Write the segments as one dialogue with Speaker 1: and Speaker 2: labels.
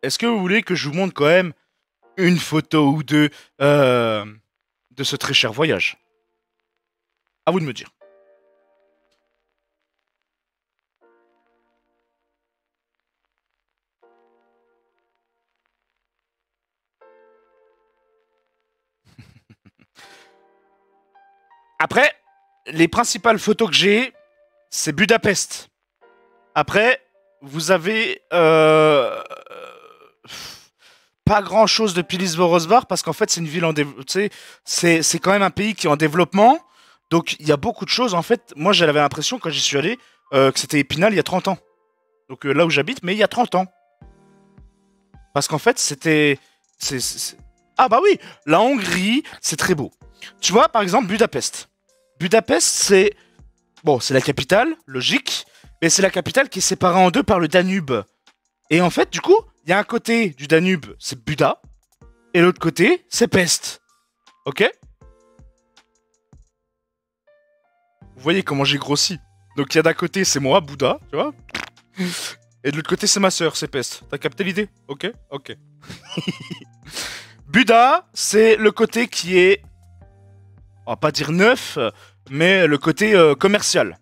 Speaker 1: est-ce que vous voulez que je vous montre quand même une photo ou deux de ce très cher voyage? À vous de me dire. Après, les principales photos que j'ai, c'est Budapest. Après, vous avez pas grand chose depuis Lisbonne-Rosbar parce qu'en fait, c'est une ville en développement. C'est quand même un pays qui est en développement. Donc, il y a beaucoup de choses. En fait, moi, j'avais l'impression, quand j'y suis allé, que c'était Épinal il y a 30 ans. Donc, là où j'habite, mais il y a 30 ans. Parce qu'en fait, c'était. Ah, bah oui, la Hongrie, c'est très beau. Tu vois, par exemple, Budapest. Budapest, c'est. Bon, c'est la capitale, logique. Mais c'est la capitale qui est séparée en deux par le Danube. Et en fait, du coup, il y a un côté du Danube, c'est Buda. Et l'autre côté, c'est Pest. Ok? Vous voyez comment j'ai grossi. Donc il y a d'un côté, c'est moi, Bouddha, tu vois? Et de l'autre côté, c'est ma sœur, c'est Pest. T'as capté l'idée? Ok? Ok. Buda, c'est le côté qui est, on va pas dire neuf, mais le côté commercial.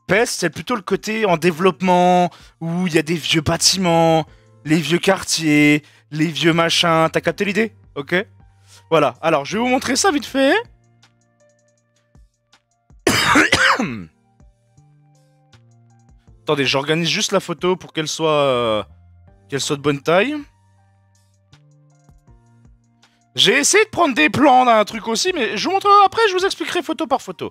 Speaker 1: Pest, c'est plutôt le côté en développement, où il y a des vieux bâtiments, les vieux quartiers, les vieux machins. T'as capté l'idée? Ok? Voilà. Alors, je vais vous montrer ça vite fait. Attendez, j'organise juste la photo pour qu'elle soit de bonne taille. J'ai essayé de prendre des plans d'un truc aussi, mais je vous montrerai après, je vous expliquerai photo par photo.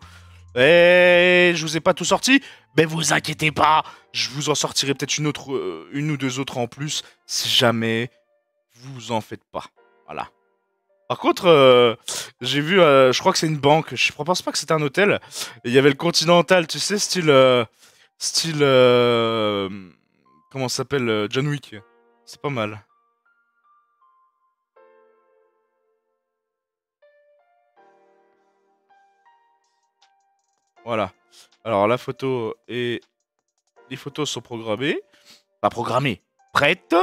Speaker 1: Et je vous ai pas tout sorti, mais vous inquiétez pas, je vous en sortirai peut-être une ou deux autres en plus, si jamais vous en faites pas. Voilà. Par contre, j'ai vu, je crois que c'est une banque, je pense pas que c'était un hôtel. Il y avait le Continental, tu sais, style, comment ça s'appelle, John Wick. C'est pas mal. Voilà. Alors la photo et les photos sont programmées. Pas programmées. Prêtes.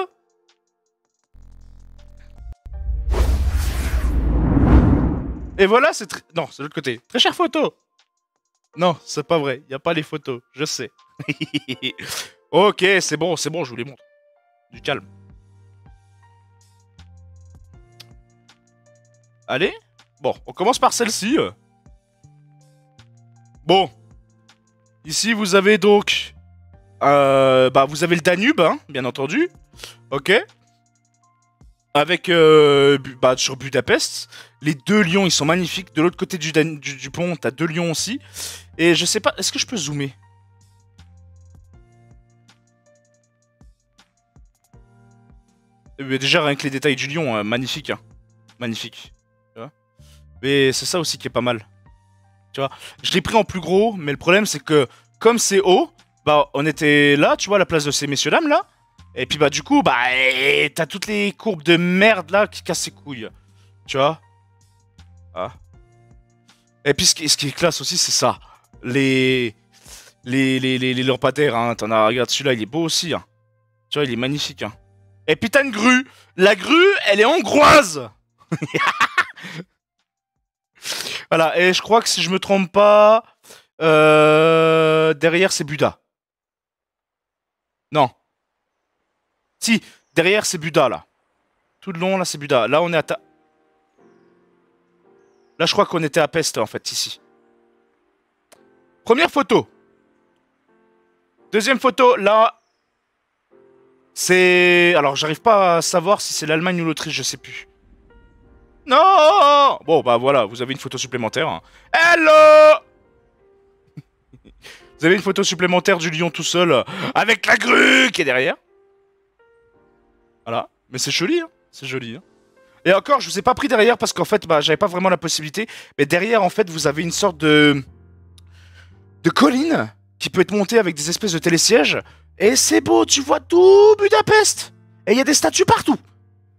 Speaker 1: Et voilà, c'est très... Non, c'est l'autre côté. Très chère photo. Non, c'est pas vrai. Il n'y a pas les photos. Je sais. Ok, c'est bon, je vous les montre. Du calme. Allez. Bon, on commence par celle-ci. Bon. Ici, vous avez donc... bah, vous avez le Danube, hein, bien entendu. Ok. Avec, bah, sur Budapest. Les deux lions, ils sont magnifiques. De l'autre côté du pont, t'as deux lions aussi. Et je sais pas, est-ce que je peux zoomer? Mais déjà, rien que les détails du lion, magnifique, hein. Magnifique. Tu vois. Mais c'est ça aussi qui est pas mal. Tu vois. Je l'ai pris en plus gros, mais le problème, c'est que, comme c'est haut, bah, on était là, tu vois, à la place de ces messieurs-dames, là. Et puis, bah, du coup, bah, t'as toutes les courbes de merde, là, qui cassent les couilles. Tu vois. Ah. Et puis, ce qui est classe aussi, c'est ça. Les lampadaires, hein. T'en as, regarde, celui-là, il est beau aussi, hein. Tu vois, il est magnifique, hein. Et puis, t'as une grue. La grue, elle est hongroise. Voilà, et je crois que si je me trompe pas, derrière, c'est Buda. Non. Si, derrière, c'est Buda, là. Tout le long, là, c'est Buda. Là, on est à... Là, je crois qu'on était à Pest, en fait, ici. Première photo. Deuxième photo, là... C'est... Alors, j'arrive pas à savoir si c'est l'Allemagne ou l'Autriche, je sais plus. Non! Bon, bah voilà, vous avez une photo supplémentaire. Hein. Hello! Vous avez une photo supplémentaire du lion tout seul, avec la grue qui est derrière. Voilà. Mais c'est joli, hein. C'est joli, hein. Et encore, je vous ai pas pris derrière parce qu'en fait, bah, j'avais pas vraiment la possibilité. Mais derrière, en fait, vous avez une sorte de colline qui peut être montée avec des espèces de télésièges. Et c'est beau, tu vois tout Budapest. Et il y a des statues partout.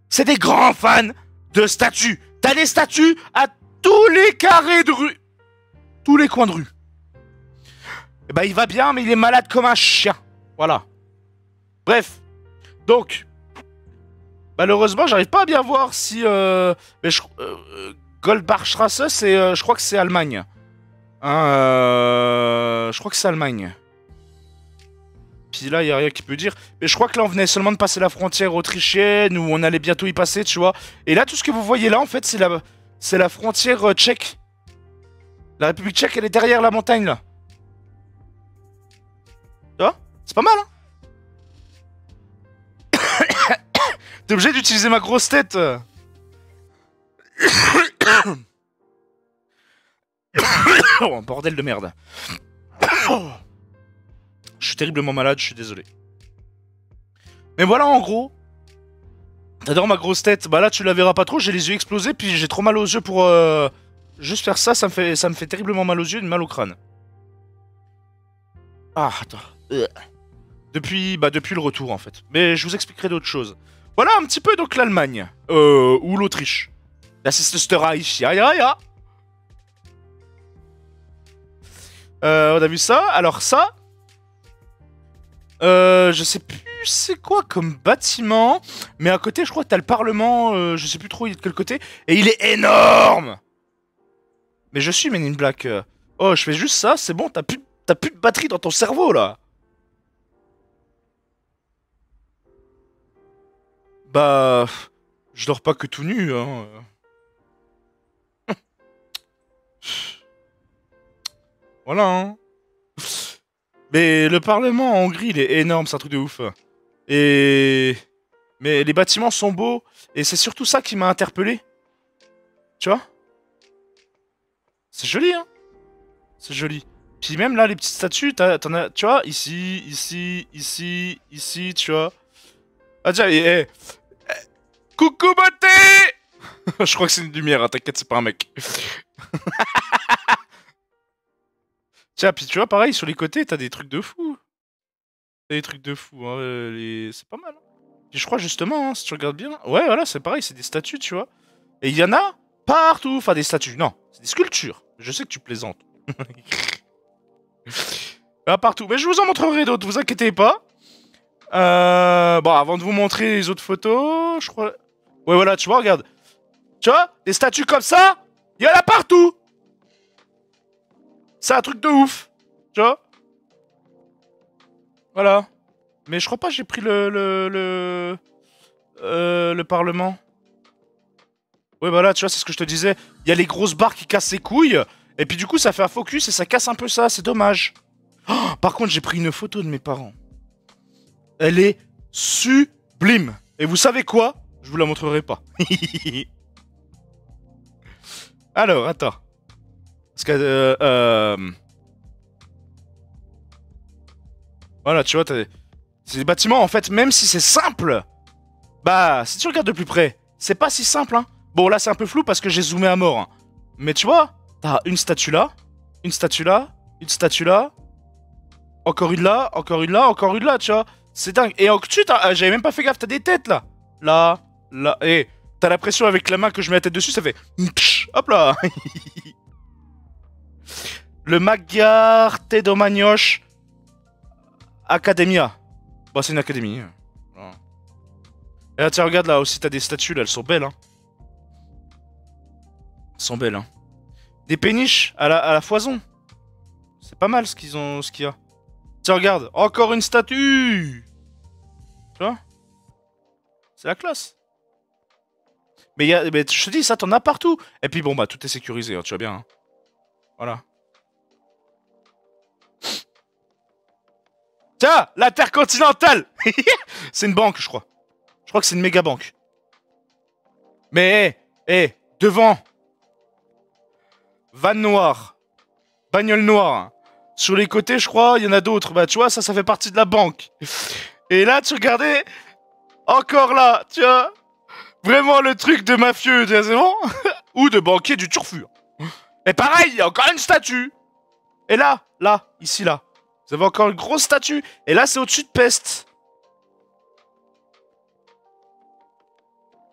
Speaker 1: C'est des grands fans de statues. T'as des statues à tous les carrés de rue. Tous les coins de rue. Et bah, il va bien, mais il est malade comme un chien. Voilà. Bref. Donc, Malheureusement, j'arrive pas à bien voir si. Mais Goldbachstrasse, c'est, je crois que c'est Allemagne. Hein, je crois que c'est Allemagne. Puis là, il y a rien qui peut dire. Mais je crois que là, on venait seulement de passer la frontière autrichienne, où on allait bientôt y passer, tu vois. Et là, tout ce que vous voyez là, en fait, c'est la frontière tchèque. La République tchèque, elle est derrière la montagne, là. Tu vois? C'est pas mal, hein? T'es obligé d'utiliser ma grosse tête. Oh, bordel de merde. Je suis terriblement malade, je suis désolé. Mais voilà, en gros. T'adores ma grosse tête. Bah là, tu la verras pas trop, j'ai les yeux explosés, puis j'ai trop mal aux yeux pour... Juste faire ça, ça me fait terriblement mal aux yeux et mal au crâne. Ah, attends. Depuis le retour, en fait. Mais je vous expliquerai d'autres choses. Voilà un petit peu donc l'Allemagne. Ou l'Autriche. La Sisterreich. Ya ya ya. On a vu ça. Alors ça... je sais plus c'est quoi comme bâtiment. Mais à côté, je crois que t'as le Parlement. Je sais plus trop il est de quel côté. Et il est énorme. Mais je suis Men in Black. Oh, je fais juste ça, c'est bon, t'as plus de batterie dans ton cerveau, là. Bah... Je dors pas que tout nu, hein. Voilà, hein. Mais le Parlement en Hongrie, il est énorme, c'est un truc de ouf. Et... Mais les bâtiments sont beaux. Et c'est surtout ça qui m'a interpellé. Tu vois? C'est joli, hein. C'est joli. Puis même là, les petites statues, t'en as, tu vois, ici, ici, ici, ici, tu vois. Ah tiens, coucou beauté. Je crois que c'est une lumière, hein, t'inquiète, c'est pas un mec. Tiens, puis tu vois, pareil, sur les côtés, t'as des trucs de fou. T'as des trucs de fou, hein, c'est pas mal. Hein. Puis je crois justement, hein, si tu regardes bien... Ouais, voilà, c'est pareil, c'est des statues, tu vois. Et il y en a partout. Enfin, des statues, non, c'est des sculptures. Je sais que tu plaisantes. Ah, partout. Mais je vous en montrerai d'autres, vous inquiétez pas. Bon, avant de vous montrer les autres photos, je crois... Ouais, voilà, tu vois, regarde. Tu vois, des statues comme ça, il y en a partout. C'est un truc de ouf. Tu vois. Voilà. Mais je crois pas que j'ai pris le Parlement. Ouais, voilà, tu vois, c'est ce que je te disais. Il y a les grosses barres qui cassent ses couilles. Et puis du coup, ça fait un focus et ça casse un peu ça. C'est dommage. Oh, par contre, j'ai pris une photo de mes parents. Elle est sublime. Et vous savez quoi? Je vous la montrerai pas. Alors, attends. Parce que... Voilà, tu vois, c'est des bâtiments, en fait, même si c'est simple, bah, si tu regardes de plus près, c'est pas si simple, hein. Bon, là, c'est un peu flou parce que j'ai zoomé à mort. Hein. Mais tu vois, t'as une statue là, une statue là, une statue là, encore une là, encore une là, encore une là, tu vois. C'est dingue. Et en tu j'avais même pas fait gaffe, t'as des têtes là. Là, là, et t'as l'impression avec la main que je mets la tête dessus, ça fait... Hop là. Le Magyar Tedomanios Academia. Bon, c'est une académie. Voilà. Et là, tiens, regarde là aussi, t'as des statues là, elles sont belles, hein. Elles sont belles, hein. Des péniches à la foison. C'est pas mal ce qu'il y a. Tiens, regarde, encore une statue. Tu vois? C'est la classe. Mais, mais je te dis, ça, t'en as partout. Et puis bon, bah, tout est sécurisé, hein, tu vois bien. Hein. Voilà. Tiens, l'Intercontinental. C'est une banque, je crois. Je crois que c'est une méga banque. Mais, devant. Van noire. Bagnole noire. Sur les côtés, je crois, il y en a d'autres. Bah, tu vois, ça fait partie de la banque. Et là, tu regardais. Encore là, tu vois. Vraiment le truc de mafieux, tu vois, c'est bon. Ou de banquier du turfu. Et pareil, il y a encore une statue. Et là, ici, là. Vous avez encore une grosse statue. Et là, c'est au-dessus de Peste.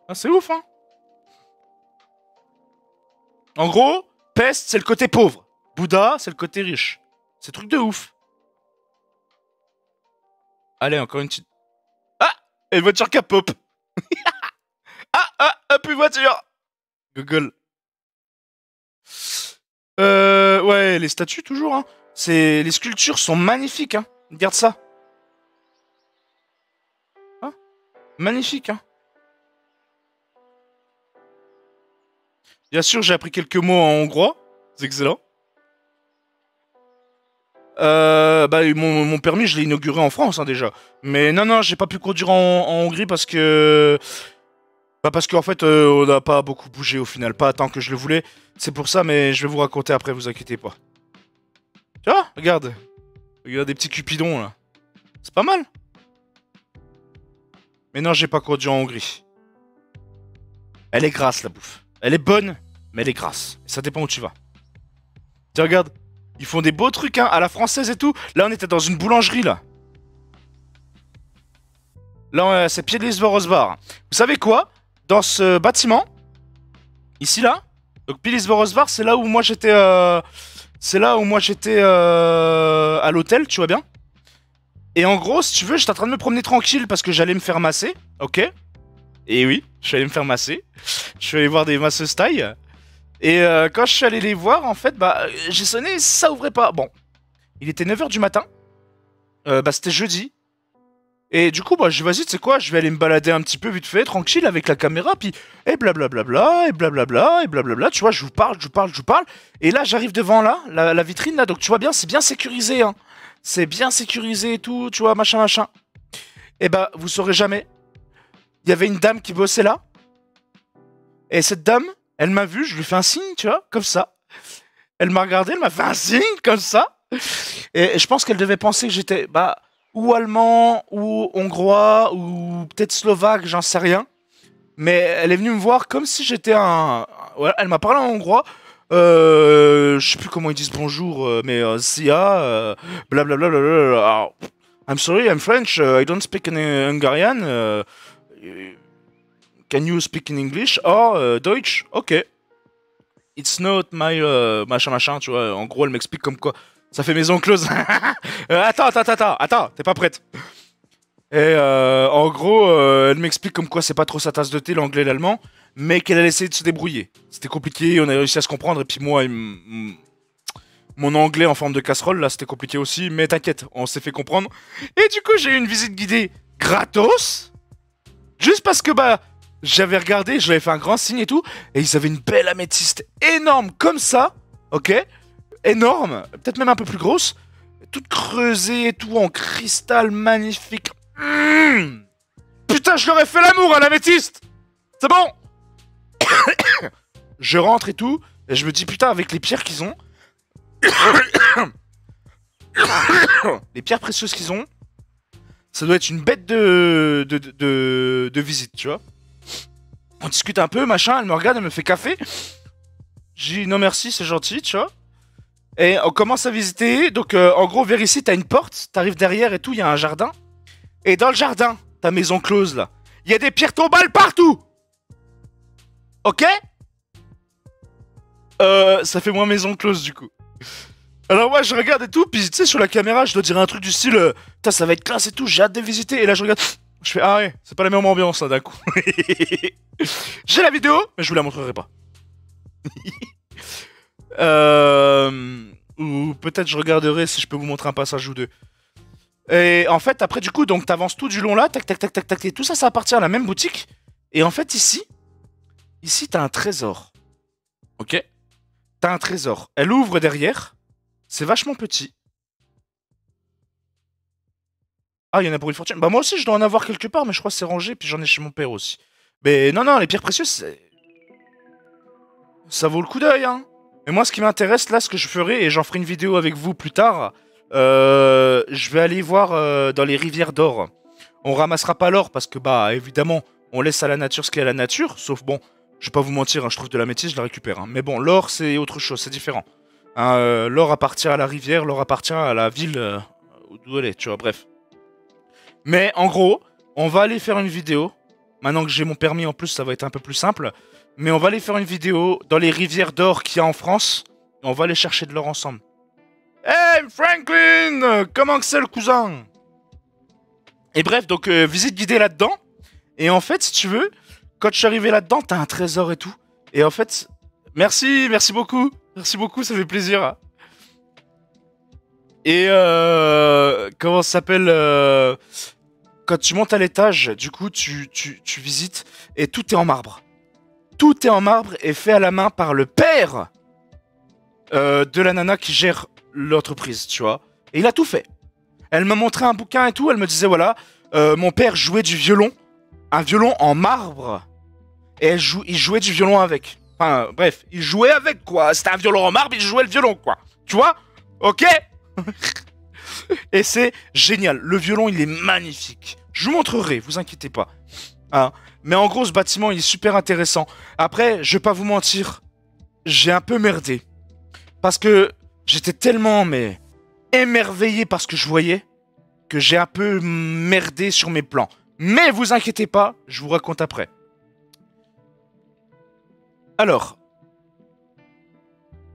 Speaker 1: Ah, c'est ouf, hein. En gros, Peste, c'est le côté pauvre. Bouddha, c'est le côté riche. C'est truc de ouf. Allez, encore une petite... Ah, et une voiture qui pop. Ah, plus voiture. Google. Ouais, les statues toujours, hein. Les sculptures sont magnifiques, hein. Regarde ça. Hein, magnifique, hein. Bien sûr, j'ai appris quelques mots en hongrois. C'est excellent. Bah, mon permis, je l'ai inauguré en France, hein, déjà. Mais non, non, j'ai pas pu conduire en Hongrie parce que... Bah, parce qu'en fait, on n'a pas beaucoup bougé au final. Pas tant que je le voulais. C'est pour ça, mais je vais vous raconter après, vous inquiétez pas. Tu vois, regarde. Regarde des petits cupidons, là. C'est pas mal. Mais non, j'ai pas conduit en Hongrie. Elle est grasse, la bouffe. Elle est bonne, mais elle est grasse. Ça dépend où tu vas. Tiens, regarde. Ils font des beaux trucs, hein, à la française et tout. Là, on était dans une boulangerie, là. Là, c'est pied de Lisbonne. Vous savez quoi? Dans ce bâtiment, ici, là. Donc, Pilisborosvar, c'est là où moi j'étais... C'est là où moi j'étais à l'hôtel, tu vois bien. Et en gros, si tu veux, j'étais en train de me promener tranquille parce que j'allais me faire masser, ok? Et oui, je suis allé me faire masser. Je suis allé voir des masseuses taille. Et quand je suis allé les voir, en fait, bah, j'ai sonné, ça ouvrait pas. Bon, il était 9 h du matin. Bah, c'était jeudi. Et du coup, bah, je vas-y, tu sais quoi, je vais aller me balader un petit peu vite fait, tranquille, avec la caméra, puis... Et blablabla, et blablabla, et blablabla, tu vois, je vous parle, je vous parle, je vous parle. Et là, j'arrive devant, là, la vitrine, là, donc tu vois bien, c'est bien sécurisé, hein. C'est bien sécurisé et tout, tu vois, machin, machin. Et bah, vous saurez jamais. Il y avait une dame qui bossait là. Et cette dame, elle m'a vu, je lui fais un signe, tu vois, comme ça. Elle m'a regardé, elle m'a fait un signe, comme ça. Et je pense qu'elle devait penser que j'étais, bah, ou allemand, ou hongrois, ou peut-être slovaque, j'en sais rien. Mais elle est venue me voir comme si j'étais un... Ouais, elle m'a parlé en hongrois. Je sais plus comment ils disent bonjour, mais Sia, blablabla. Alors, I'm sorry, I'm French, I don't speak in Hungarian. Can you speak in English? Or Deutsch? Ok. It's not my machin machin, tu vois. En gros, elle m'explique comme quoi. Ça fait maison close. Attends, t'es pas prête. Et en gros, elle m'explique comme quoi c'est pas trop sa tasse de thé, l'anglais et l'allemand, mais qu'elle a essayé de se débrouiller. C'était compliqué, on a réussi à se comprendre, et puis moi, mon anglais en forme de casserole, là, c'était compliqué aussi, mais t'inquiète, on s'est fait comprendre. Et du coup, j'ai eu une visite guidée gratos, juste parce que, bah, j'avais regardé, je lui avais fait un grand signe et tout, et ils avaient une belle améthyste énorme comme ça, ok? Énorme, peut-être même un peu plus grosse, toute creusée et tout en cristal magnifique. Putain, je leur ai fait l'amour à l'améthyste. C'est bon. Je rentre et tout, et je me dis putain, avec les pierres qu'ils ont, les pierres précieuses qu'ils ont, ça doit être une bête de visite, tu vois. On discute un peu, machin, elle me regarde, elle me fait café. J'ai dit non merci, c'est gentil, tu vois. Et on commence à visiter, donc en gros vers ici t'as une porte, t'arrives derrière et tout, il y a un jardin. Et dans le jardin, ta maison close là, il y a des pierres tombales partout. Ok? Ça fait moins maison close du coup. Alors moi je regarde et tout, puis tu sais sur la caméra je dois dire un truc du style putain ça va être classe et tout, j'ai hâte de visiter. Et là je regarde, je fais ah ouais, c'est pas la même ambiance là d'un coup. J'ai la vidéo, mais je vous la montrerai pas. Ou peut-être je regarderai si je peux vous montrer un passage ou deux. Et en fait après du coup donc t'avances tout du long là, tac tac tac tac tac, et tout ça ça appartient à la même boutique. Et en fait ici t'as un trésor. Ok? T'as un trésor. Elle ouvre derrière. C'est vachement petit. Ah, il y en a pour une fortune. Bah moi aussi je dois en avoir quelque part, mais je crois que c'est rangé, puis j'en ai chez mon père aussi. Mais non, non, les pierres précieuses, ça vaut le coup d'œil, hein. Et moi ce qui m'intéresse là, ce que je ferai, et j'en ferai une vidéo avec vous plus tard, je vais aller voir dans les rivières d'or. On ramassera pas l'or parce que bah évidemment, on laisse à la nature ce qu'il y a à la nature, sauf bon, je vais pas vous mentir, hein, je trouve de la métisse, je la récupère. Hein. Mais bon, l'or c'est autre chose, c'est différent. Hein, l'or appartient à la rivière, l'or appartient à la ville d'où elle est, tu vois, bref. Mais en gros, on va aller faire une vidéo. Maintenant que j'ai mon permis en plus, ça va être un peu plus simple. Mais on va aller faire une vidéo dans les rivières d'or qu'il y a en France. Et on va aller chercher de l'or ensemble. Hey Franklin, comment que c'est le cousin? Et bref, donc visite guidée là-dedans. Et en fait, si tu veux, quand je suis arrivé là-dedans, t'as un trésor et tout. Et en fait, merci, merci beaucoup, ça fait plaisir. Et comment ça s'appelle quand tu montes à l'étage, du coup, tu visites et tout est en marbre. Tout est en marbre et fait à la main par le père de la nana qui gère l'entreprise, tu vois. Et il a tout fait. Elle m'a montré un bouquin et tout, elle me disait, voilà, mon père jouait du violon, un violon en marbre, et il jouait du violon avec. Enfin, bref, il jouait avec, quoi. C'était un violon en marbre, il jouait le violon, quoi. Tu vois? Ok. Et c'est génial. Le violon, il est magnifique. Je vous montrerai, vous inquiétez pas. Hein. Mais en gros, ce bâtiment, il est super intéressant. Après, je vais pas vous mentir, j'ai un peu merdé. Parce que j'étais tellement, mais, émerveillé par ce que je voyais, que j'ai un peu merdé sur mes plans. Mais vous inquiétez pas, je vous raconte après. Alors,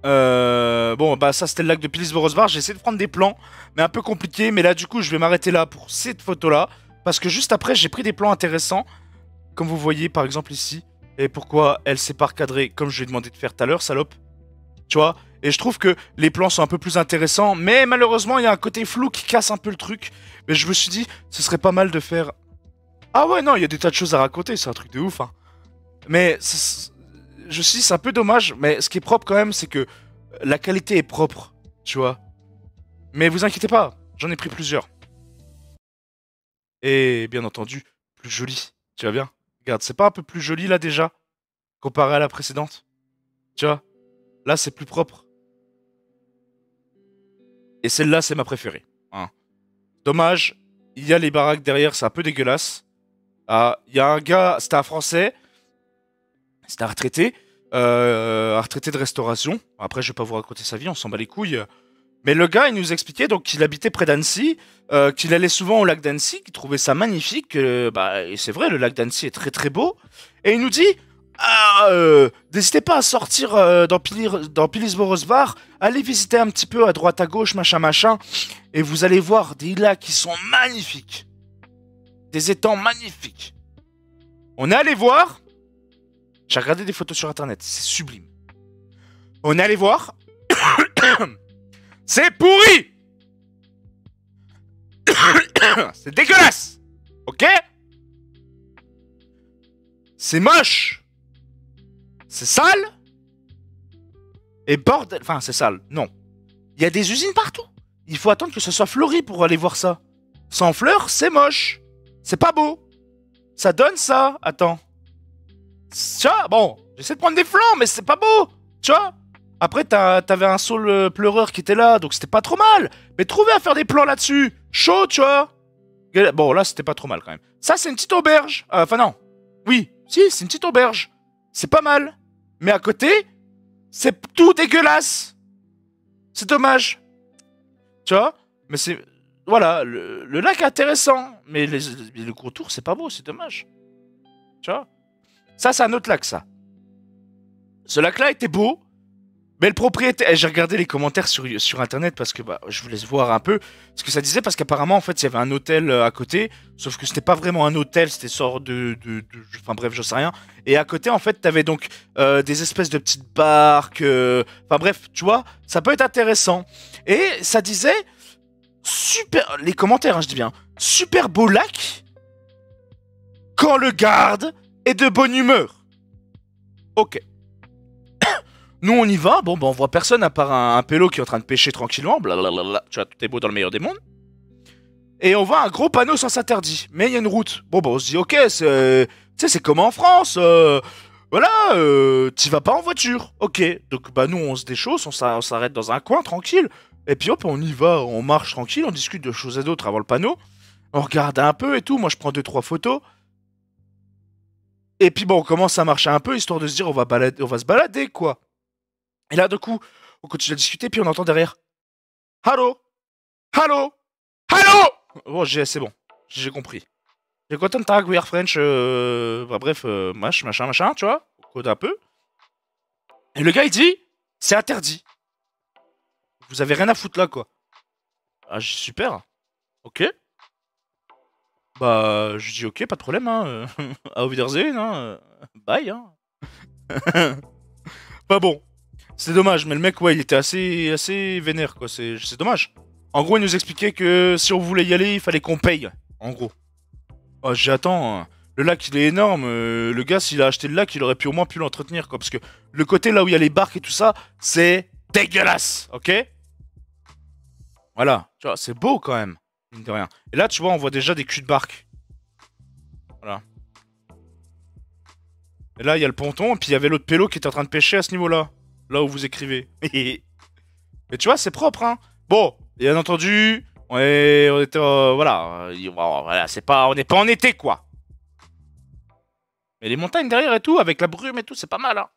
Speaker 1: bon, bah ça c'était le lac de Pilisborosvar. J'ai essayé de prendre des plans, mais un peu compliqué. Mais là, du coup, je vais m'arrêter là pour cette photo-là. Parce que juste après, j'ai pris des plans intéressants. Comme vous voyez, par exemple, ici. Et pourquoi elle s'est pas recadrée comme je lui ai demandé de faire tout à l'heure, salope. Tu vois? Et je trouve que les plans sont un peu plus intéressants. Mais malheureusement, il y a un côté flou qui casse un peu le truc. Mais je me suis dit, ce serait pas mal de faire... Ah ouais, non, il y a des tas de choses à raconter. C'est un truc de ouf, hein. Mais... Je me suis dit, c'est un peu dommage. Mais ce qui est propre quand même, c'est que la qualité est propre. Tu vois? Mais vous inquiétez pas, j'en ai pris plusieurs. Et bien entendu, plus joli. Tu vois bien? Regarde, c'est pas un peu plus joli là déjà? Comparé à la précédente? Tu vois? Là, c'est plus propre. Et celle-là, c'est ma préférée. Hein. Dommage, il y a les baraques derrière, c'est un peu dégueulasse. Ah, il y a un gars, c'était un Français, c'était un retraité de restauration. Après, je vais pas vous raconter sa vie, on s'en bat les couilles. Mais le gars, il nous expliquait donc qu'il habitait près d'Annecy, qu'il allait souvent au lac d'Annecy, qu'il trouvait ça magnifique. Bah, et c'est vrai, le lac d'Annecy est très très beau. Et il nous dit, ah, n'hésitez pas à sortir dans Pilisborosvar, allez visiter un petit peu à droite à gauche, machin machin, et vous allez voir des lacs qui sont magnifiques, des étangs magnifiques. On est allé voir, j'ai regardé des photos sur internet, c'est sublime. On est allé voir, c'est pourri. C'est dégueulasse. Ok? C'est moche. C'est sale. Et bordel... Enfin, c'est sale. Non. Il y a des usines partout. Il faut attendre que ce soit fleuri pour aller voir ça. Sans fleurs, c'est moche. C'est pas beau. Ça donne ça. Attends. Tu vois, bon, j'essaie de prendre des flancs, mais c'est pas beau. Tu vois? Après, t'avais un saule pleureur qui était là, donc c'était pas trop mal. Mais trouver à faire des plans là-dessus, chaud, tu vois. Bon, là, c'était pas trop mal quand même. Ça, c'est une petite auberge. Enfin, non. Oui, si, c'est une petite auberge. C'est pas mal. Mais à côté, c'est tout dégueulasse. C'est dommage. Tu vois? Mais c'est... Voilà, le lac est intéressant. Mais le contour, c'est pas beau, c'est dommage. Tu vois? Ça, c'est un autre lac, ça. Ce lac-là était beau. Mais le propriétaire, j'ai regardé les commentaires sur internet parce que bah, je voulais voir un peu ce que ça disait parce qu'apparemment en fait il y avait un hôtel à côté, sauf que c'était pas vraiment un hôtel, c'était sort enfin bref, je sais rien. Et à côté en fait t'avais donc des espèces de petites barques, enfin bref, tu vois, ça peut être intéressant. Et ça disait super, les commentaires, hein, je dis bien, super beau lac quand le garde est de bonne humeur. Ok. Nous on y va, bon bah on voit personne à part un pélo qui est en train de pêcher tranquillement, blablabla, tu vois, tout est beau dans le meilleur des mondes. Et on voit un gros panneau sens interdit, mais il y a une route. Bon bah on se dit ok, c'est, tu sais c'est comme en France, voilà, t'y vas pas en voiture. Ok, donc bah nous on se déchausse, on s'arrête dans un coin tranquille, et puis hop on y va, on marche tranquille, on discute de choses et d'autres avant le panneau, on regarde un peu et tout, moi je prends 2-3 photos. Et puis bon on commence à marcher un peu, histoire de se dire on va se balader quoi. Et là, du coup, on continue à discuter, puis on entend derrière. Allô? Allô? Allô? Oh, c'est bon. J'ai compris. J'ai content tag, we are French, bah, bref, machin, tu vois? On code un peu. Et le gars, il dit, c'est interdit. Vous avez rien à foutre là, quoi. Ah, super. Ok. Bah, je dis ok, pas de problème, hein. Auf Wiedersehen, hein. Bye, hein. Bah bon, c'est dommage, mais le mec, ouais, il était assez vénère, quoi. C'est dommage. En gros, il nous expliquait que si on voulait y aller, il fallait qu'on paye. En gros. Oh, j'attends. Le lac, il est énorme. Le gars, s'il a acheté le lac, il aurait pu au moins pu l'entretenir, quoi. Parce que le côté là où il y a les barques et tout ça, c'est dégueulasse, ok? Voilà. Tu vois, c'est beau quand même. Mine de rien. Et là, tu vois, on voit déjà des culs de barque. Voilà. Et là, il y a le ponton, et puis il y avait l'autre pélo qui était en train de pêcher à ce niveau-là. Là où vous écrivez. Mais tu vois, c'est propre, hein. Bon, bien entendu, on était, voilà, voilà, c'est pas, on n'est pas en été, quoi. Mais les montagnes derrière et tout, avec la brume et tout, c'est pas mal, hein.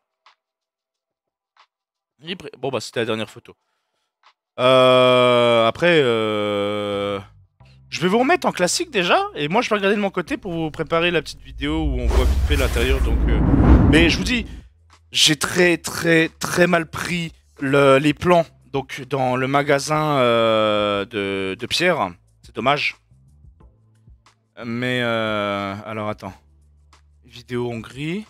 Speaker 1: Bon, bah, c'était la dernière photo. Après, je vais vous remettre en classique déjà, et moi je vais regarder de mon côté pour vous préparer la petite vidéo où on voit vite fait l'intérieur, donc... Mais je vous dis, j'ai très mal pris les plans, donc dans le magasin de Pierre, c'est dommage. Mais, alors attends, vidéo Hongrie,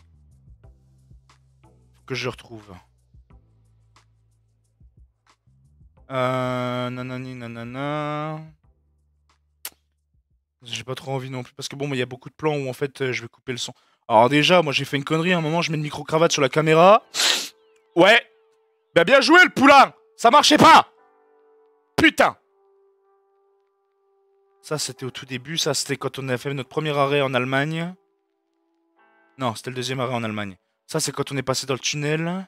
Speaker 1: faut que je le retrouve. Nanani nanana... J'ai pas trop envie non plus, parce que bon, il y a beaucoup de plans où en fait je vais couper le son. Alors déjà, moi j'ai fait une connerie, à un moment je mets une micro-cravate sur la caméra. Ouais. Bah bien joué le poulain. Ça marchait pas. Putain. Ça c'était au tout début, ça c'était quand on a fait notre premier arrêt en Allemagne. Non, c'était le deuxième arrêt en Allemagne. Ça c'est quand on est passé dans le tunnel.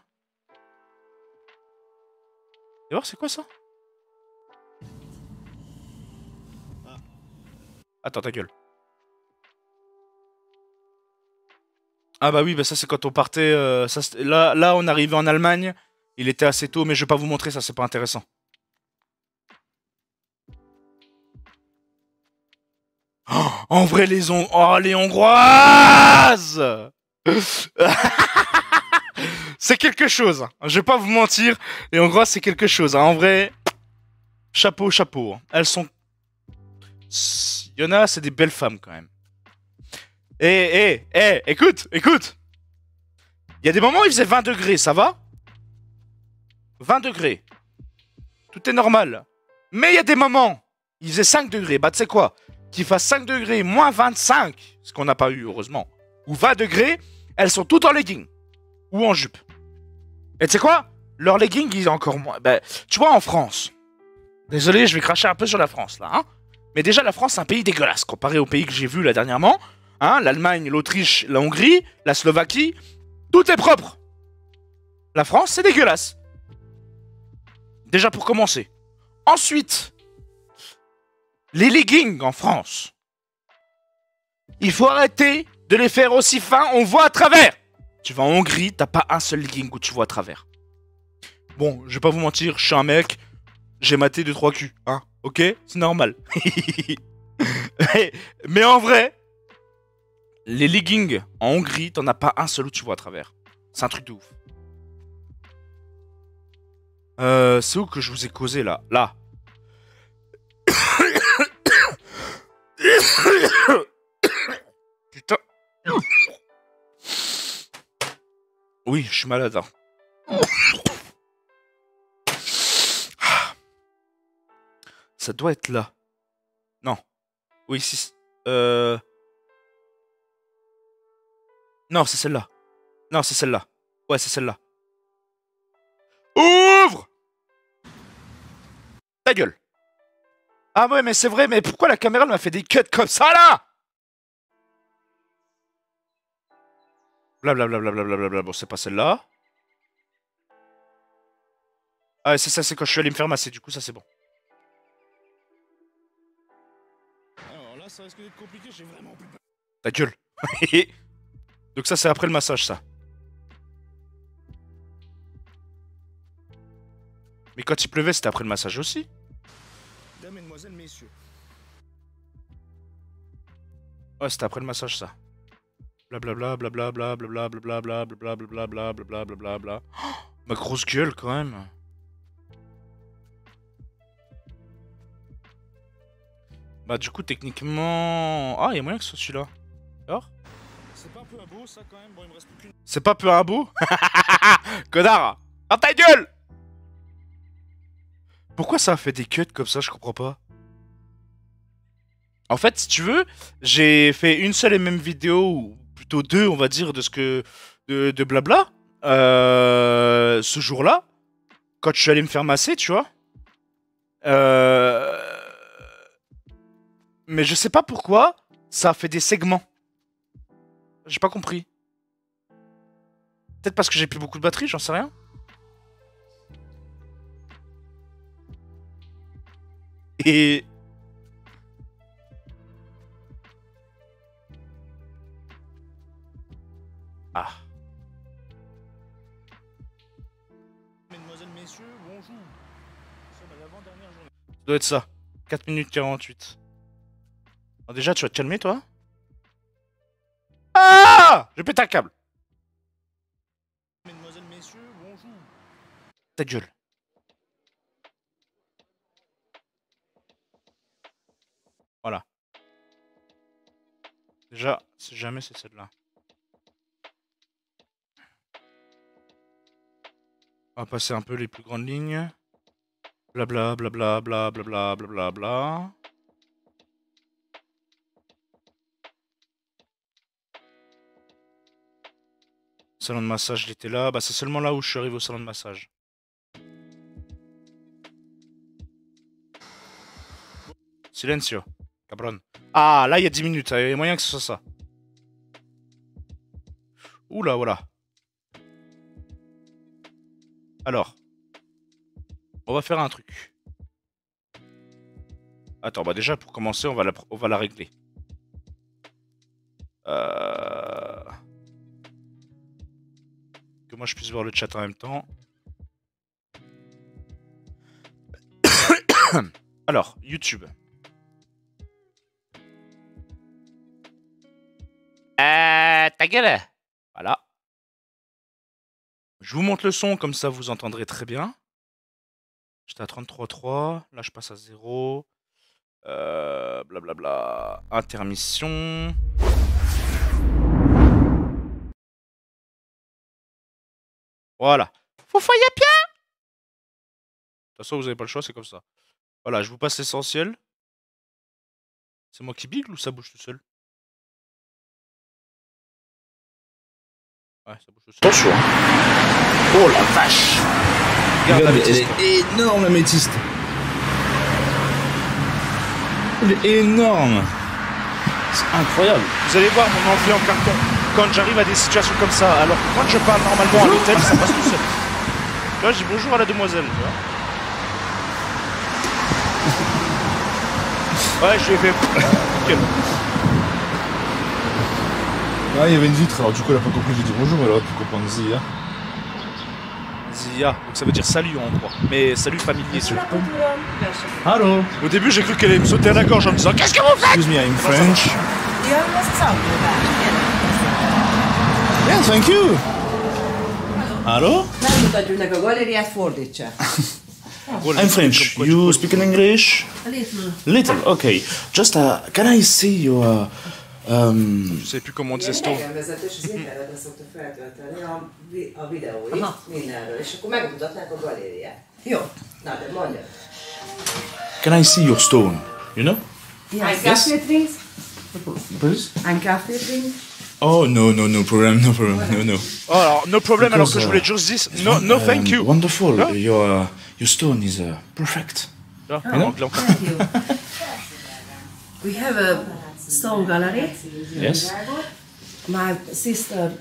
Speaker 1: Et voir c'est quoi ça? Attends ta gueule. Ah bah oui, bah ça c'est quand on partait... là on arrivait en Allemagne. Il était assez tôt, mais je vais pas vous montrer, ça c'est pas intéressant. Oh, en vrai, oh, les Hongroises. C'est quelque chose. Je vais pas vous mentir. Les Hongroises, c'est quelque chose. En vrai, chapeau, chapeau. Elles sont... Il y en a, c'est des belles femmes quand même. Écoute, écoute. Il y a des moments où il faisait 20 degrés, ça va? 20 degrés. Tout est normal. Mais il y a des moments, il faisait 5 degrés. Bah, tu sais quoi? Qu'il fasse 5 degrés, moins 25, ce qu'on n'a pas eu, heureusement, ou 20 degrés, elles sont toutes en legging. Ou en jupe. Et tu sais quoi? Leur legging, ils ont encore moins. Ben, tu vois, en France. Désolé, je vais cracher un peu sur la France, là. Hein, mais déjà, la France, c'est un pays dégueulasse, comparé aux pays que j'ai vus là dernièrement. Hein, l'Allemagne, l'Autriche, la Hongrie, la Slovaquie. Tout est propre. La France, c'est dégueulasse. Déjà pour commencer. Ensuite, les leggings en France. Il faut arrêter de les faire aussi fins, on voit à travers. Tu vas en Hongrie, t'as pas un seul legging où tu vois à travers. Bon, je vais pas vous mentir, je suis un mec, j'ai maté 2-3 culs, hein, ok? C'est normal. Mais en vrai, les leggings en Hongrie, t'en as pas un seul où tu vois à travers. C'est un truc de ouf. C'est où que je vous ai causé là? Là. Putain. Oui, je suis malade. Hein. Ça doit être là. Non. Oui, si. Non, c'est celle-là. Non, c'est celle-là. Ouais, c'est celle-là. Ouvre! Ta gueule. Ah ouais, mais c'est vrai, mais pourquoi la caméra m'a fait des cuts comme ça, là? Blablabla, bon, c'est pas celle-là. Ah, c'est ça, c'est quand je suis allé me faire masser, du coup, ça c'est bon. Alors là, ça risque d'être compliqué, j'ai vraiment plus peur. Ta gueule. Donc ça, c'est après le massage, ça. Mais quand il pleuvait, c'était après le massage aussi. Mesdames, mesdemoiselles, messieurs. Ouais, c'était après le massage, ça. Blablabla, blablabla, blablabla, blablabla, blablabla, blablabla, blablabla. Ma grosse gueule, quand même. Bah du coup techniquement... Ah, il y a moyen que ce soit celui-là. Alors c'est pas un peu un beau ça quand même. Bon, il me reste plus qu'une... C'est pas peu un beau. Connard. Ah ta gueule. Pourquoi ça a fait des cuts comme ça, je comprends pas. En fait, si tu veux, j'ai fait une seule et même vidéo, ou plutôt deux, on va dire, de ce que... de blabla. Ce jour-là, quand je suis allé me faire masser, tu vois. Mais je sais pas pourquoi, ça a fait des segments. J'ai pas compris. Peut-être parce que j'ai plus beaucoup de batterie, j'en sais rien. Et... Ah. Mesdemoiselles, messieurs, bonjour. Nous sommes à l'avant-dernière journée. Ça doit être ça. 4 minutes 48. Alors déjà, tu vas te calmer, toi? Ah! Je pète un câble. Mesdemoiselles, messieurs, bonjour. Ta gueule. Voilà. Déjà, si jamais c'est celle-là. On va passer un peu les plus grandes lignes. Blabla, blabla, blabla, blabla, blabla, bla. Salon de massage, il était là. Bah, c'est seulement là où je suis arrivé au salon de massage. Silencio, cabron. Ah, là, il y a 10 minutes. Il y a moyen que ce soit ça. Oula, voilà. Alors. On va faire un truc. Attends, bah déjà, pour commencer, on va la régler. Que moi, je puisse voir le chat en même temps. Alors, YouTube. Ta gueule. Voilà. Je vous montre le son, comme ça vous entendrez très bien. J'étais à 33.3. Là, je passe à 0. Blablabla. Intermission. Voilà. Foufoya bien. De toute façon, vous n'avez pas le choix, c'est comme ça. Voilà, je vous passe l'essentiel. C'est moi qui bigle ou ça bouge tout seul? Ouais, ça bouge tout seul.
Speaker 2: Attention. Oh la vache.
Speaker 1: Regarde,
Speaker 2: Regarde, elle est énorme, l'améthyste. Elle est énorme. C'est incroyable.
Speaker 1: Vous allez voir mon envie en carton quand j'arrive à des situations comme ça. Alors que quand je parle normalement à l'hôtel, ça passe tout seul. Là, je dis bonjour à la demoiselle, tu vois. Ouais, je lui ai fait... Ok.
Speaker 2: Ah, il y avait une vitre, alors du coup, elle a pas compris, j'ai dit bonjour, elle aurait pu comprendre Zia.
Speaker 1: Zia, donc ça veut dire salut en hongrois. Mais salut familier, tu vois.
Speaker 2: Hello.
Speaker 1: Au début, j'ai cru qu'elle allait me sauter à la gorge en me disant qu'est-ce que vous faites?
Speaker 2: Excuse me, I'm French. Yeah, thank you. Hello?
Speaker 3: Megmutatjuk a galériát, fordítsa.
Speaker 2: I'm French. You speak in English?
Speaker 3: A little.
Speaker 2: Little, okay. Just, can I see your,
Speaker 1: Je sais plus comment on disait Stone.
Speaker 3: Igen, vezetős az internetre szokta feltölteni a videóit mindenről, és akkor megmutatnák a galériát. Jó, na de mondja.
Speaker 2: Can I see your stone? You know?
Speaker 3: Ein Kaffee trinkst?
Speaker 2: Please?
Speaker 3: Ein Kaffee trinkst?
Speaker 2: Oh, no problem, no.
Speaker 1: Oh, alors, no problem,
Speaker 2: Because,
Speaker 1: alors que je voulais juste dire no thank you.
Speaker 2: Wonderful.
Speaker 1: No?
Speaker 2: Your stone is perfect.
Speaker 1: Ah,
Speaker 2: You know?
Speaker 1: anglais encore.
Speaker 3: Thank you. We have a stone gallery.
Speaker 2: Yes.
Speaker 3: My sister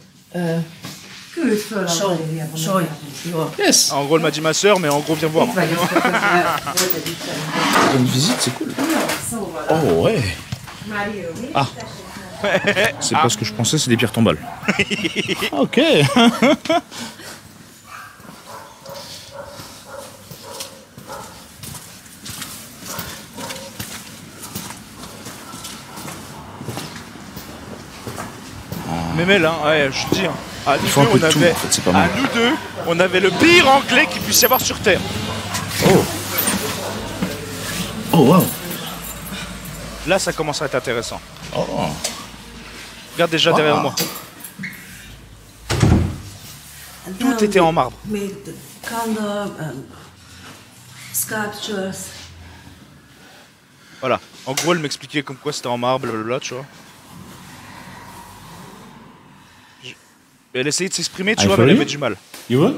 Speaker 3: küld föl a galériában. Soj. Jó.
Speaker 2: Yes.
Speaker 1: En gros, elle m'a dit ma soeur, mais en gros, viens voir.
Speaker 3: Itt vagyok, volt egy itteni.
Speaker 2: Une visite, c'est cool.
Speaker 3: Szóval,
Speaker 2: Oh ouais.
Speaker 3: már jövő.
Speaker 2: Ah. C'est pas ce que je pensais, c'est des pierres tombales. Ok.
Speaker 1: Mémel, hein, ouais, je te dis. Hein. À nous
Speaker 2: faut un
Speaker 1: deux,
Speaker 2: peu de
Speaker 1: on
Speaker 2: tout,
Speaker 1: avait,
Speaker 2: en fait, c'est pas
Speaker 1: à
Speaker 2: mal.
Speaker 1: nous deux, on avait le pire anglais qu'il puisse y avoir sur Terre.
Speaker 2: Oh. Oh wow.
Speaker 1: Là, ça commence à être intéressant.
Speaker 2: Oh.
Speaker 1: Regarde déjà derrière moi.
Speaker 3: And
Speaker 1: Tout
Speaker 3: then
Speaker 1: était en marbre.
Speaker 3: we made the candle and sculptures.
Speaker 1: Voilà. En gros, elle m'expliquait comme quoi c'était en marbre, blablabla, tu vois. Elle essayait de s'exprimer, tu
Speaker 2: I
Speaker 1: vois, mais elle
Speaker 2: follow
Speaker 1: avait
Speaker 2: you.
Speaker 1: du mal.
Speaker 2: You want?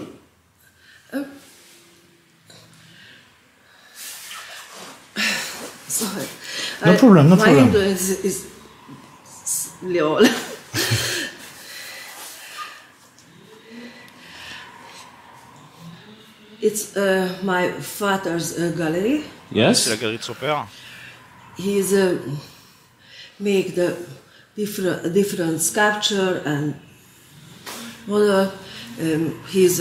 Speaker 3: Sorry.
Speaker 2: No problem, no
Speaker 3: my
Speaker 2: problem.
Speaker 3: English is Leol. It's my father's gallery.
Speaker 1: C'est
Speaker 2: Yes.
Speaker 1: la galerie de son père.
Speaker 3: He's make the different sculpture and model. He's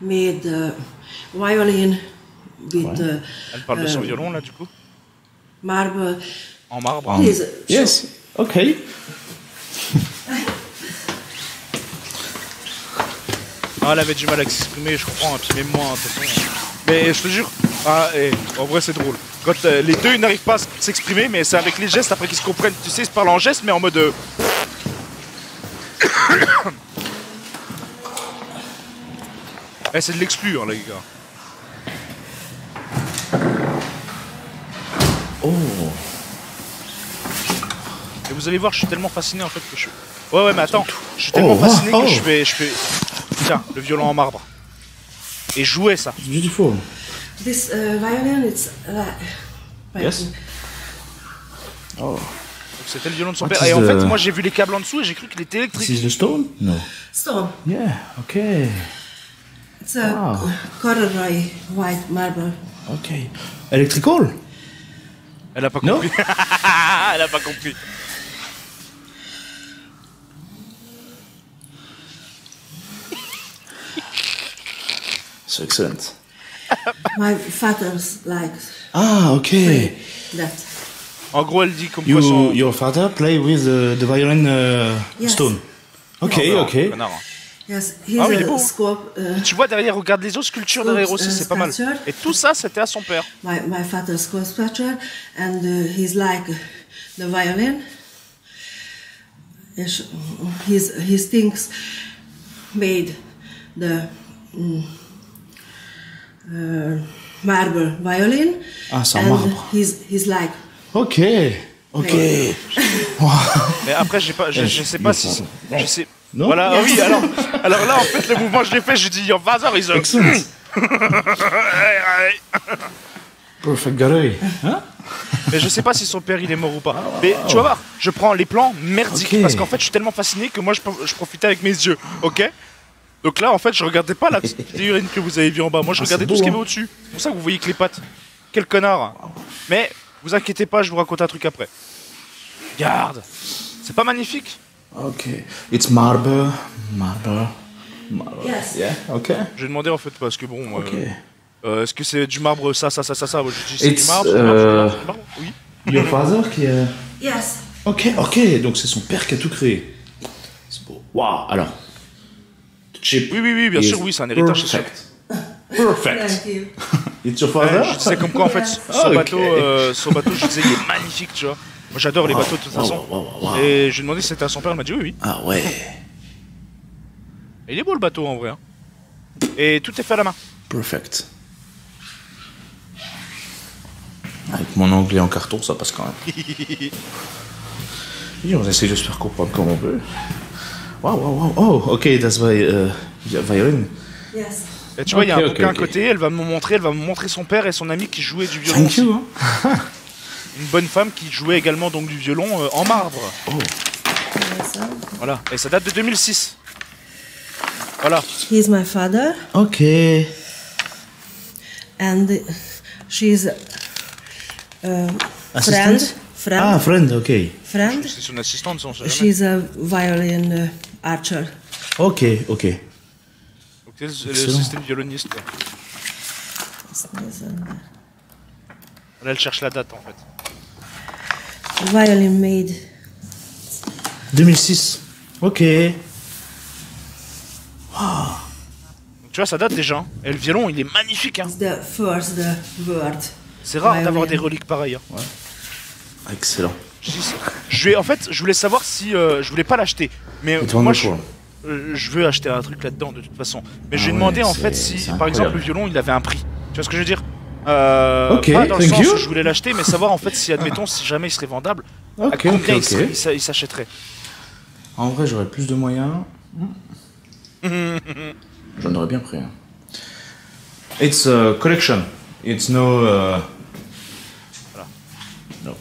Speaker 3: made the violin with
Speaker 1: Elle parle de son violon, là, du coup.
Speaker 3: marble.
Speaker 1: En marbre.
Speaker 3: He's
Speaker 2: Yes. Okay.
Speaker 1: Ah, elle avait du mal à s'exprimer, je comprends, et puis même moi, de toute façon. Mais je te jure, en vrai c'est drôle. Quand les deux ils n'arrivent pas à s'exprimer, mais c'est avec les gestes après qu'ils se comprennent. Tu sais, ils se parlent en gestes, mais en mode. C'est de l'exclure, là, les gars.
Speaker 2: Oh.
Speaker 1: Et vous allez voir, je suis tellement fasciné en fait que je. Ouais, mais attends, je suis tellement fasciné que je fais. Tiens, le violon en marbre. Et jouer ça.
Speaker 2: It's beautiful.
Speaker 3: this violin. It's
Speaker 2: Yes. Oh.
Speaker 1: Donc c'était le violon de son
Speaker 2: What
Speaker 1: père.
Speaker 2: is
Speaker 1: Et en fait,
Speaker 2: the-
Speaker 1: moi j'ai vu les câbles en dessous et j'ai cru qu'il était
Speaker 2: This
Speaker 1: électrique.
Speaker 2: is the stone? No.
Speaker 3: stone.
Speaker 2: Yeah. Okay.
Speaker 3: It's a
Speaker 2: Wow.
Speaker 3: corduroy white marble.
Speaker 2: Okay. Electrical?
Speaker 1: Elle a pas
Speaker 2: Non.
Speaker 1: compris. Elle a pas compris.
Speaker 2: So excellent.
Speaker 3: My father's like
Speaker 2: Ah, okay.
Speaker 3: that.
Speaker 1: En gros, elle dit comme quoi son.
Speaker 2: Your father play with the violin
Speaker 3: Yes.
Speaker 2: stone. Okay,
Speaker 1: Oh,
Speaker 2: okay.
Speaker 1: connard.
Speaker 3: Yes, he's
Speaker 1: Ah oui, il est beau,
Speaker 3: a
Speaker 1: hein.
Speaker 3: sculpt.
Speaker 1: Tu vois derrière, regarde les autres sculptures derrière aussi, c'est pas mal.
Speaker 3: Sculpture.
Speaker 1: Et tout ça, c'était à son père.
Speaker 3: My father's sculpture, and he's like the violin. Yes, his things made the marble violin.
Speaker 2: Ah, c'est en
Speaker 3: and
Speaker 2: marbre.
Speaker 3: he's like
Speaker 2: Okay. Okay.
Speaker 1: Mais après, je sais pas si. Je sais.
Speaker 2: Non?
Speaker 1: Voilà, ah oui, alors là, en fait, le mouvement, je l'ai fait, j'ai dit, en hasard, ils ont.
Speaker 2: Excellent. Perfect gallery. Hein?
Speaker 1: Mais je sais pas si son père il est mort ou pas. Mais tu vas voir, je prends les plans merdiques
Speaker 2: Ok.
Speaker 1: parce qu'en fait je suis tellement fasciné que moi je profitais avec mes yeux, ok? Donc là en fait je regardais pas la petite figurine que vous avez vue en bas, moi je
Speaker 2: Ah,
Speaker 1: regardais
Speaker 2: c'est
Speaker 1: tout ce
Speaker 2: beau,
Speaker 1: qu'il y avait
Speaker 2: hein.
Speaker 1: au-dessus. C'est pour ça que vous voyez que les pattes. Quel connard! Mais vous inquiétez pas, je vous raconte un truc après. Regarde! C'est pas magnifique?
Speaker 2: Okay. It's marble. Marble.
Speaker 3: yes.
Speaker 2: Yeah. Okay.
Speaker 1: Je vais demander en fait parce que bon.
Speaker 2: Okay.
Speaker 1: Est-ce que c'est du marbre ça? Moi, je dis c'est du
Speaker 2: It's,
Speaker 1: marbre, c'est du marbre, c'est du marbre. Oui.
Speaker 2: Your father qui est.
Speaker 3: Yes.
Speaker 2: Ok, ok. Donc c'est son père qui a tout créé. C'est beau. Waouh. Alors. The chip.
Speaker 1: Oui, bien
Speaker 2: is
Speaker 1: sûr, oui, c'est un héritage, c'est sûr.
Speaker 2: Perfect.
Speaker 3: Thank you.
Speaker 2: It's your father.
Speaker 1: Je disais comme quoi en fait
Speaker 2: Ah, ok.
Speaker 1: son bateau je disais il est magnifique tu vois. Moi j'adore les bateaux de toute façon.
Speaker 2: Wow.
Speaker 1: Et je lui ai demandé si c'était à son père, il m'a dit oui.
Speaker 2: Ah ouais.
Speaker 1: Et il est beau le bateau en vrai. Hein. Et tout est fait à la main.
Speaker 2: Perfect. Avec mon anglais en carton, ça passe quand même. Oui, on essaie de se faire comprendre comme on peut. Wow. Oh, ok, that's violin.
Speaker 3: Yes.
Speaker 1: Et tu vois, il y a un
Speaker 2: Ok,
Speaker 1: bouquin à
Speaker 2: ok.
Speaker 1: côté, elle va me montrer son père et son ami qui jouaient du violon.
Speaker 2: Thank you. Hein.
Speaker 1: Une bonne femme qui jouait également donc du violon en marbre.
Speaker 3: Yes,
Speaker 1: Voilà. Et ça date de 2006. Voilà.
Speaker 3: he's my father,
Speaker 2: Ok.
Speaker 3: and she's
Speaker 2: Assistant?
Speaker 3: friend,
Speaker 2: Ah, friend, ok.
Speaker 3: friend.
Speaker 1: C'est son assistante, on sait jamais.
Speaker 3: She's a violin archer.
Speaker 2: Ok.
Speaker 1: Donc c'était une violoniste. Quoi. Là, elle cherche la date en fait.
Speaker 3: Violin made
Speaker 2: 2006. Ok.
Speaker 1: Donc, tu vois, ça date déjà. Hein. Et le violon, il est magnifique. Hein.
Speaker 3: the first word
Speaker 1: C'est rare
Speaker 4: Ouais,
Speaker 1: d'avoir
Speaker 4: ouais.
Speaker 1: des reliques pareilles. Hein.
Speaker 2: Excellent.
Speaker 1: Je voulais savoir si je voulais pas l'acheter, mais
Speaker 2: Et toi,
Speaker 1: moi
Speaker 2: quoi
Speaker 1: je veux acheter un truc là-dedans de toute façon. Mais
Speaker 2: Ah
Speaker 1: j'ai
Speaker 2: ouais,
Speaker 1: demandé en fait
Speaker 2: c'est
Speaker 1: si, par
Speaker 2: incroyable.
Speaker 1: exemple, le violon il avait un prix. Tu vois ce que je veux dire
Speaker 2: Ok,
Speaker 1: pas dans le
Speaker 2: thank
Speaker 1: sens
Speaker 2: you.
Speaker 1: où je voulais l'acheter, mais savoir en fait si, admettons, si jamais il serait vendable, à
Speaker 2: Ok,
Speaker 1: combien
Speaker 2: ok, ok.
Speaker 1: il s'achèterait.
Speaker 2: En vrai, j'aurais plus de moyens. J'en aurais bien pris. Hein. It's a collection. It's no. No.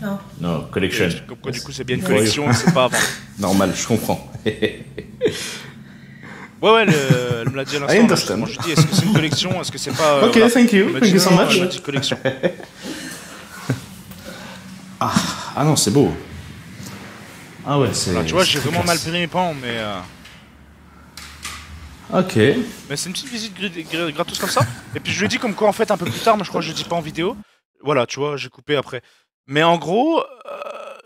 Speaker 4: Non.
Speaker 2: No, collection.
Speaker 1: Comme quoi, du coup, c'est bien une
Speaker 2: Ouais.
Speaker 1: collection, et c'est pas à vendre.
Speaker 2: Normal, je comprends.
Speaker 1: Ouais, elle me l'a dit à
Speaker 2: I
Speaker 1: l'instant. là,
Speaker 2: understand.
Speaker 1: justement. Je lui dis, est-ce que c'est une collection? Est-ce que c'est pas.
Speaker 2: Ok, thank you.
Speaker 1: Elle m'a
Speaker 2: Thank
Speaker 1: dit
Speaker 2: you so
Speaker 1: non,
Speaker 2: much.
Speaker 1: elle m'a dit collection.
Speaker 2: Ah non, c'est beau. Ah ouais, c'est.
Speaker 1: Alors, tu vois,
Speaker 2: c'est
Speaker 1: j'ai
Speaker 2: très
Speaker 1: vraiment mal
Speaker 2: classe.
Speaker 1: pris mes pans, mais.
Speaker 2: Ok.
Speaker 1: Mais c'est une petite visite gratos comme ça. Et puis je lui ai dit comme quoi en fait un peu plus tard, moi je crois que je le dis pas en vidéo. Voilà, tu vois, j'ai coupé après. Mais en gros,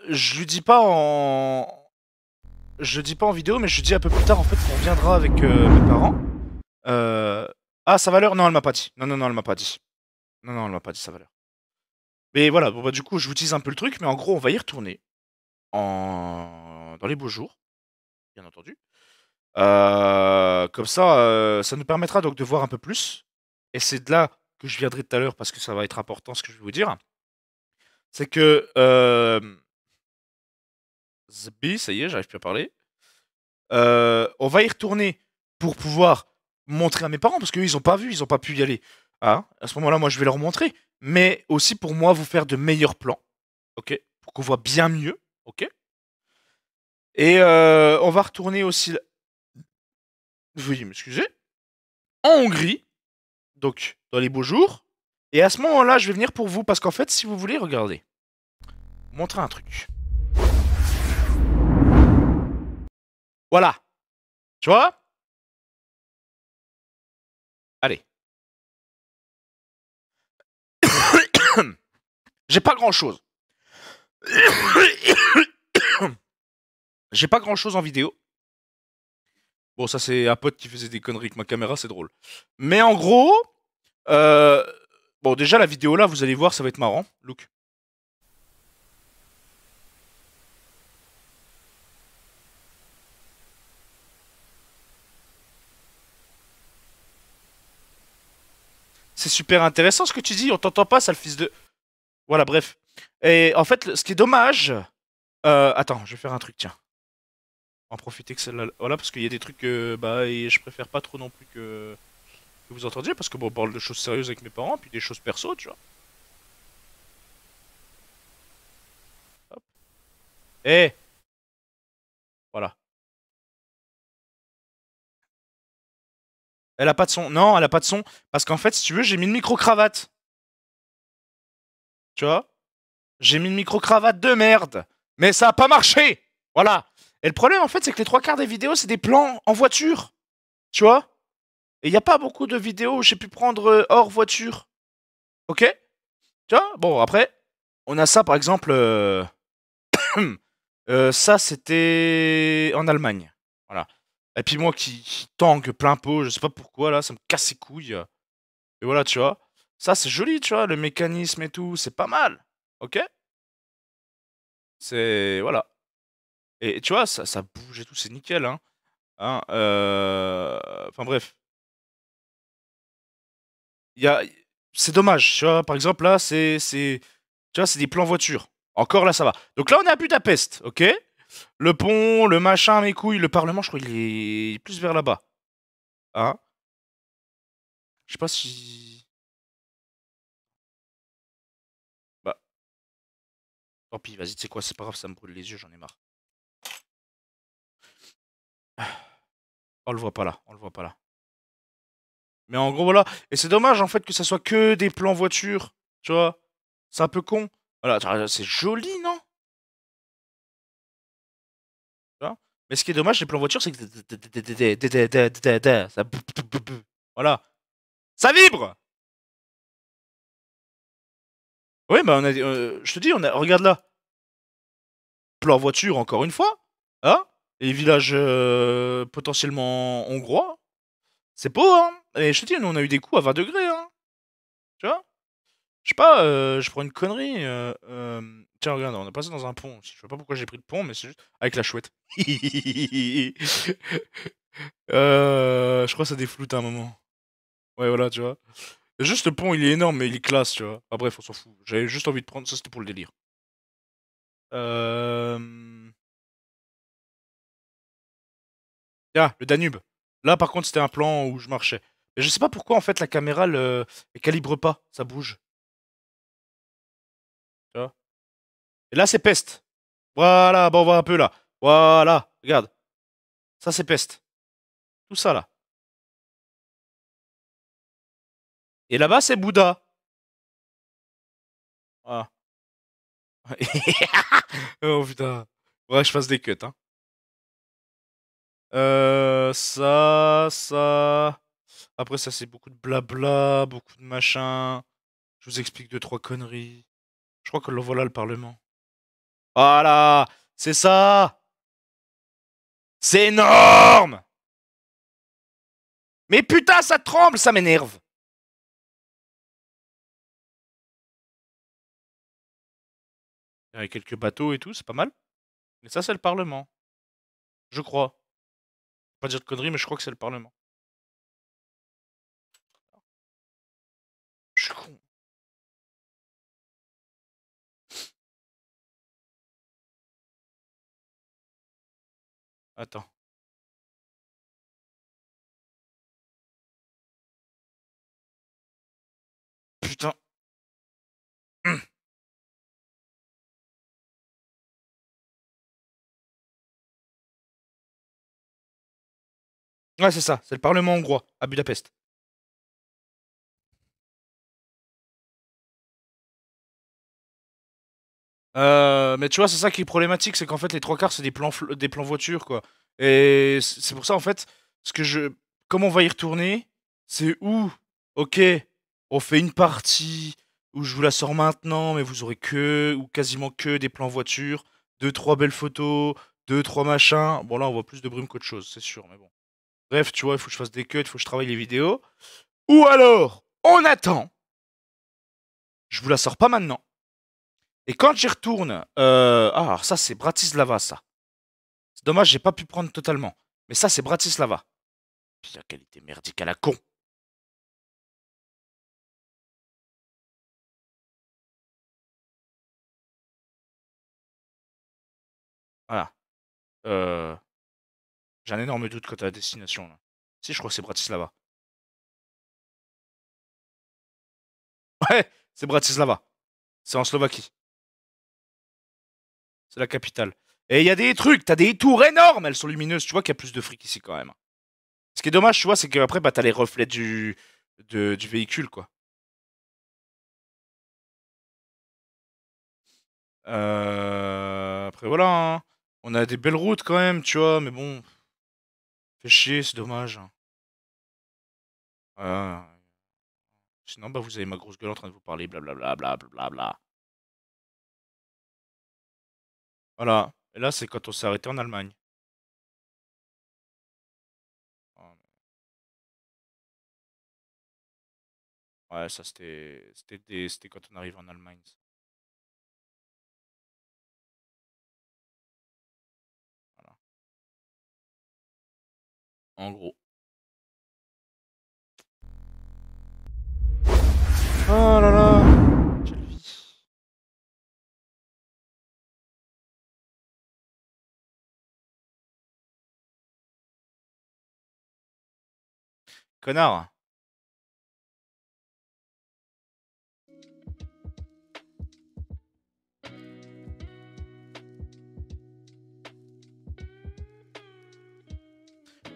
Speaker 1: je lui dis pas en... Je le dis pas en vidéo, mais je lui dis un peu plus tard en fait qu'on viendra avec mes parents. Ah, sa valeur? Non, elle m'a pas dit. Non, elle m'a pas dit. Non, elle m'a pas dit sa valeur. Mais voilà, bon, bah, du coup je vous tease un peu le truc, mais en gros on va y retourner dans les beaux jours, bien entendu. Comme ça, ça nous permettra donc de voir un peu plus. Et c'est de là que je viendrai tout à l'heure parce que ça va être important ce que je vais vous dire. C'est que Zbi, ça y est, j'arrive plus à parler. On va y retourner pour pouvoir montrer à mes parents parce qu'eux ils ont pas vu, ils ont pas pu y aller. Hein, à ce moment-là, moi je vais leur montrer, mais aussi pour moi vous faire de meilleurs plans, ok, pour qu'on voit bien mieux, ok. Et on va retourner aussi. Veuillez m'excuser. En Hongrie, donc dans les beaux jours. Et à ce moment-là, je vais venir pour vous, parce qu'en fait, si vous voulez, regardez. Montrer un truc. Voilà. Tu vois? Allez. J'ai pas grand-chose. J'ai pas grand-chose en vidéo. Bon, ça c'est un pote qui faisait des conneries avec ma caméra, c'est drôle. Mais en gros... Bon, déjà, la vidéo là, vous allez voir, ça va être marrant. Look. C'est super intéressant ce que tu dis, on t'entend pas, sale fils de... Voilà, bref. Et en fait, ce qui est dommage... attends, je vais faire un truc, tiens. En profiter que celle-là... Voilà, parce qu'il y a des trucs bah, et je préfère pas trop non plus que vous entendiez, parce que bon, on parle de choses sérieuses avec mes parents, puis des choses perso, tu vois. Hop. Eh, voilà. Elle a pas de son. Non, elle a pas de son. Parce qu'en fait, si tu veux, j'ai mis une micro-cravate. Tu vois? J'ai mis une micro-cravate de merde. Mais ça a pas marché. Voilà. Et le problème, en fait, c'est que les trois quarts des vidéos, c'est des plans en voiture. Tu vois? Et il n'y a pas beaucoup de vidéos où j'ai pu prendre hors voiture. Ok? Tu vois? Bon, après, on a ça, par exemple. Ça, c'était en Allemagne. Voilà. Et puis moi qui tangue plein pot, je sais pas pourquoi, là, ça me casse les couilles. Et voilà, tu vois. Ça, c'est joli, tu vois, le mécanisme et tout, c'est pas mal. Ok? C'est... Voilà. Et tu vois, ça bouge et tout, c'est nickel, hein. Hein, Enfin bref. Y a... C'est dommage, tu vois. Par exemple, là, Tu vois, c'est des plans voiture. Encore là, ça va. Donc là, on est à Budapest, ok? Le pont, le machin, mes couilles, le parlement, je crois qu'il est plus vers là-bas. Hein? Je sais pas si... Bah, tant pis, vas-y, tu sais quoi, c'est pas grave, ça me brûle les yeux, j'en ai marre. On le voit pas là, on le voit pas là. Mais en gros, voilà. Et c'est dommage, en fait, que ça soit que des plans voiture. Tu vois? C'est un peu con. Voilà, c'est joli, non? Tu vois? Mais ce qui est dommage, les plans voiture, c'est que... Ça... Voilà. Ça vibre! Oui, bah, on a... je te dis, on a... Regarde là. Plan voiture, encore une fois. Hein? Et village potentiellement hongrois. C'est beau, hein? Et je te dis, nous, on a eu des coups à 20 degrés, hein? Tu vois? Je sais pas, je prends une connerie. Tiens, regarde, on a passé dans un pont. Je sais pas pourquoi j'ai pris le pont, mais c'est juste avec la chouette. Je crois que ça défloute à un moment. Ouais, voilà, tu vois. Juste le pont, il est énorme, mais il est classe, tu vois. Ah bref, on s'en fout. J'avais juste envie de prendre ça, c'était pour le délire. Ah, le Danube. Là, par contre, c'était un plan où je marchais. Mais je sais pas pourquoi, en fait, la caméra, elle calibre pas. Ça bouge. Tu vois. Et là, c'est peste. Voilà, bon, on voit un peu là. Voilà, regarde. Ça, c'est peste. Tout ça, là. Et là-bas, c'est Bouddha. Ah. Oh putain. Ouais, je fasse des cuts, hein. Ça. Après, ça, c'est beaucoup de blabla, beaucoup de machin. Je vous explique deux, trois conneries. Je crois que le voilà le Parlement. Voilà, c'est ça. C'est énorme. Mais putain, ça tremble, ça m'énerve. Il y a quelques bateaux et tout, c'est pas mal. Mais ça, c'est le Parlement. Je crois. Pas dire de conneries, mais je crois que c'est le Parlement. Je suis con. Attends. Putain. Ouais, c'est ça, c'est le Parlement hongrois, à Budapest. Mais tu vois, c'est ça qui est problématique, c'est qu'en fait, les trois quarts, c'est des plans voitures, quoi. Et c'est pour ça, en fait, ce que je... Comment on va y retourner, c'est où, ok, on fait une partie où je vous la sors maintenant, mais vous aurez que, ou quasiment que des plans voitures, deux, trois belles photos, deux, trois machins. Bon, là, on voit plus de brume qu'autre chose, c'est sûr, mais bon. Bref, tu vois, il faut que je fasse des cuts, il faut que je travaille les vidéos. Ou alors, on attend, je vous la sors pas maintenant. Et quand j'y retourne, ah, alors ça c'est Bratislava ça. C'est dommage, j'ai pas pu prendre totalement. Mais ça c'est Bratislava. Puis la qualité merdique à la con. Voilà. Euh, J'ai un énorme doute quant à la destination là. Si je crois que c'est Bratislava. Ouais, c'est Bratislava. C'est en Slovaquie. C'est la capitale. Et il y a des trucs, t'as des tours énormes, elles sont lumineuses. Tu vois qu'il y a plus de fric ici quand même. Ce qui est dommage, tu vois, c'est qu'après, bah, t'as les reflets du véhicule, quoi. Après, voilà, hein. On a des belles routes quand même, tu vois, mais bon, fait chier, c'est dommage. Voilà. Sinon, bah, vous avez ma grosse gueule en train de vous parler, blablabla, blablabla. Voilà. Et là, c'est quand on s'est arrêté en Allemagne. Ouais, ça, c'était quand on arrive en Allemagne. Voilà. En gros. Oh là là. Quelle vie. Connard.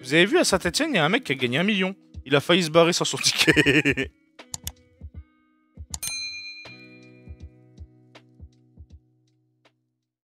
Speaker 1: Vous avez vu à Saint-Etienne, il y a un mec qui a gagné 1 million. Il a failli se barrer sans son ticket.